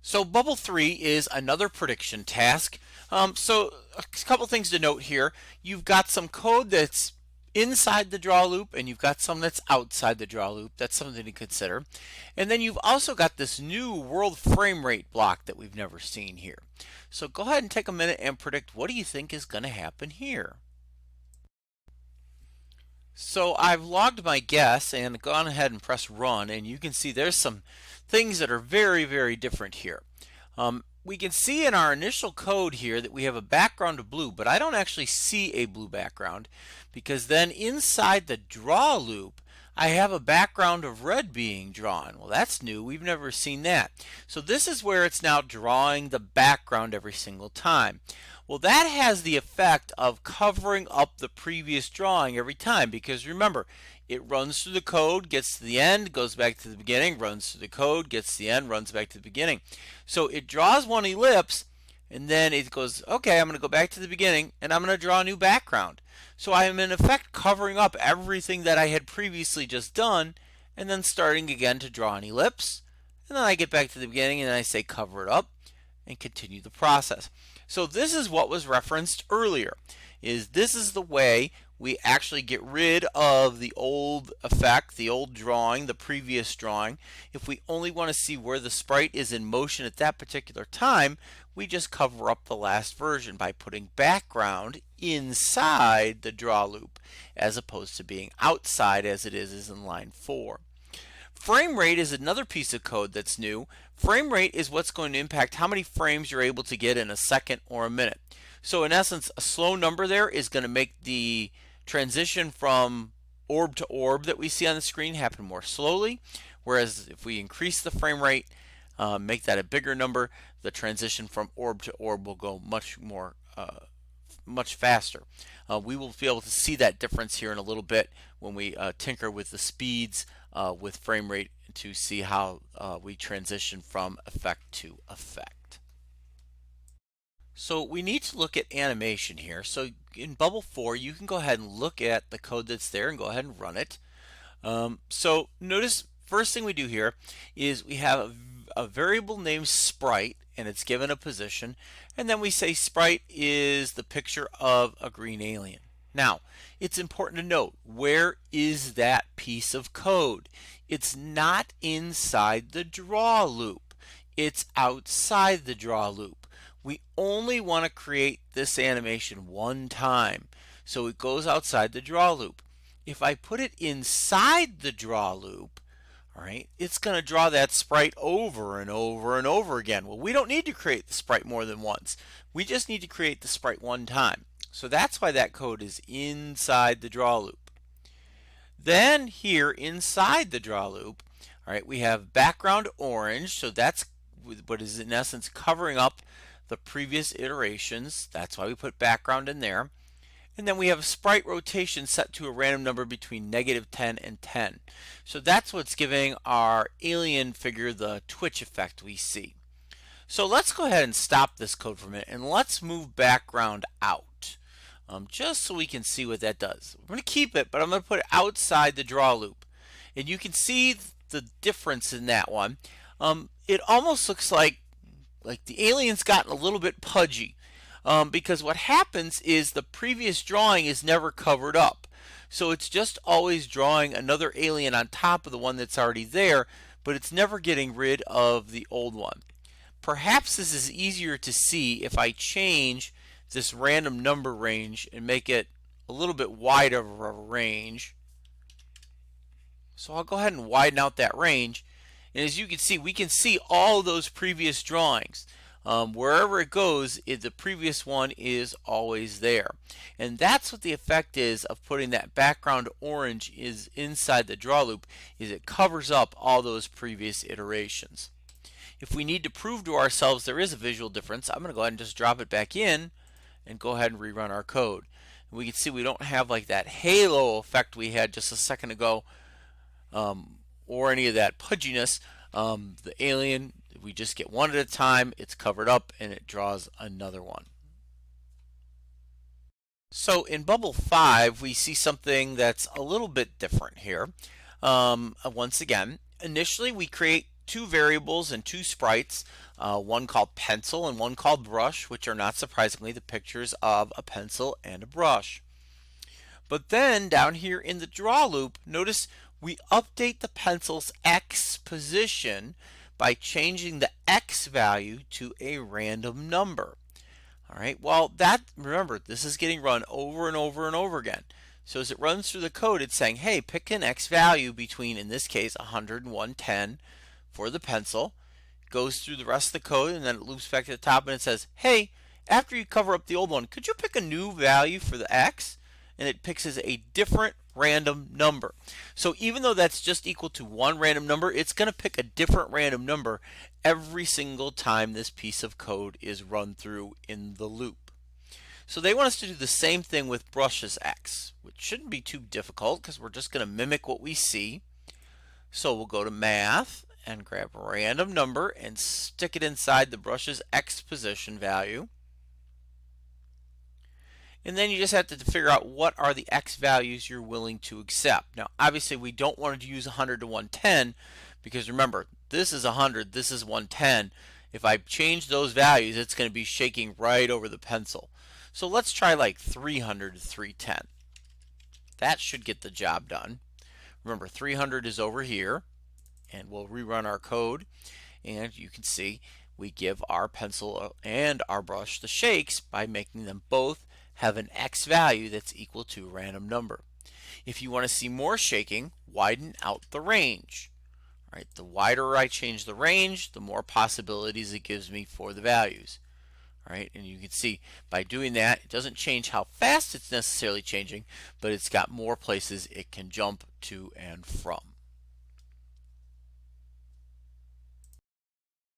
So bubble 3 is another prediction task. So a couple things to note here. You've got some code that's inside the draw loop and you've got some that's outside the draw loop. That's something to consider. And then you've also got this new world frame rate block that we've never seen here. So go ahead and take a minute and predict what do you think is going to happen here. So I've logged my guess and gone ahead and pressed run, and you can see there's some things that are very different here. We can see in our initial code here that we have a background of blue, but I don't actually see a blue background because then inside the draw loop I have a background of red being drawn. Well, that's new. We've never seen that. So this is where it's now drawing the background every single time. Well, that has the effect of covering up the previous drawing every time because remember, it runs through the code, gets to the end, goes back to the beginning, runs through the code, gets to the end, runs back to the beginning. So it draws one ellipse and then it goes, okay, I'm going to go back to the beginning and I'm going to draw a new background. So I am in effect covering up everything that I had previously just done and then starting again to draw an ellipse. And then I get back to the beginning and I say cover it up and continue the process. So this is what was referenced earlier. This is the way we actually get rid of the old effect, the old drawing, the previous drawing. If we only want to see where the sprite is in motion at that particular time, we just cover up the last version by putting background inside the draw loop as opposed to being outside as it is in line 4. Frame rate is another piece of code that's new. Frame rate is what's going to impact how many frames you're able to get in a second or a minute. So in essence, a slow number there is going to make the transition from orb to orb that we see on the screen happen more slowly, whereas if we increase the frame rate, make that a bigger number, the transition from orb to orb will go much faster. We will be able to see that difference here in a little bit when we tinker with the speeds with frame rate to see how we transition from effect to effect. So we need to look at animation here. So in Bubble 4, you can go ahead and look at the code that's there and go ahead and run it. So notice first thing we do here is we have a variable named sprite and it's given a position, and then we say sprite is the picture of a green alien. Now, it's important to note, where is that piece of code? It's not inside the draw loop. It's outside the draw loop. We only want to create this animation one time, so it goes outside the draw loop. If I put it inside the draw loop, all right, it's going to draw that sprite over and over and over again. Well, we don't need to create the sprite more than once. We just need to create the sprite one time. So that's why that code is inside the draw loop. Then here inside the draw loop, all right, we have background orange. So that's what is in essence covering up the previous iterations. That's why we put background in there. And then we have a sprite rotation set to a random number between -10 and 10. So that's what's giving our alien figure the twitch effect we see. So let's go ahead and stop this code for a minute and let's move background out. Just so we can see what that does. I'm going to keep it, but I'm going to put it outside the draw loop. And you can see the difference in that one. It almost looks like the alien's gotten a little bit pudgy. Because what happens is the previous drawing is never covered up. So it's just always drawing another alien on top of the one that's already there, but it's never getting rid of the old one. Perhaps this is easier to see if I change this random number range and make it a little bit wider of a range. So I'll go ahead and widen out that range. And as you can see, we can see all those previous drawings. Wherever it goes, the previous one is always there. And that's what the effect is of putting that background orange is inside the draw loop, is it covers up all those previous iterations. If we need to prove to ourselves there is a visual difference, I'm going to go ahead and just drop it back in and go ahead and rerun our code. And we can see we don't have like that halo effect we had just a second ago, or any of that pudginess. The alien, we just get one at a time, it's covered up and it draws another one. So in Bubble 5 we see something that's a little bit different here. Once again, initially we create two variables and two sprites, one called pencil and one called brush, which are not surprisingly the pictures of a pencil and a brush. But then down here in the draw loop, notice we update the pencil's X position by changing the X value to a random number. All right, well remember, this is getting run over and over and over again. So as it runs through the code, it's saying, hey, pick an X value between, in this case, 100 and 110 for the pencil. Goes through the rest of the code, and then it loops back to the top and it says, hey, after you cover up the old one, could you pick a new value for the X? And it picks as a different random number. So even though that's just equal to one random number, it's going to pick a different random number every single time this piece of code is run through in the loop. So they want us to do the same thing with brushes X, which shouldn't be too difficult because we're just going to mimic what we see. So we'll go to Math and grab a random number and stick it inside the brush's X position value. And then you just have to figure out what are the X values you're willing to accept. Now, obviously, we don't want to use 100 to 110 because remember, this is 100, this is 110. If I change those values, it's going to be shaking right over the pencil. So let's try like 300 to 310. That should get the job done. Remember, 300 is over here, and we'll rerun our code, and you can see we give our pencil and our brush the shakes by making them both have an X value that's equal to a random number. If you want to see more shaking, widen out the range. All right, the wider I change the range, the more possibilities it gives me for the values. All right, and you can see by doing that, it doesn't change how fast it's necessarily changing, but it's got more places it can jump to and from.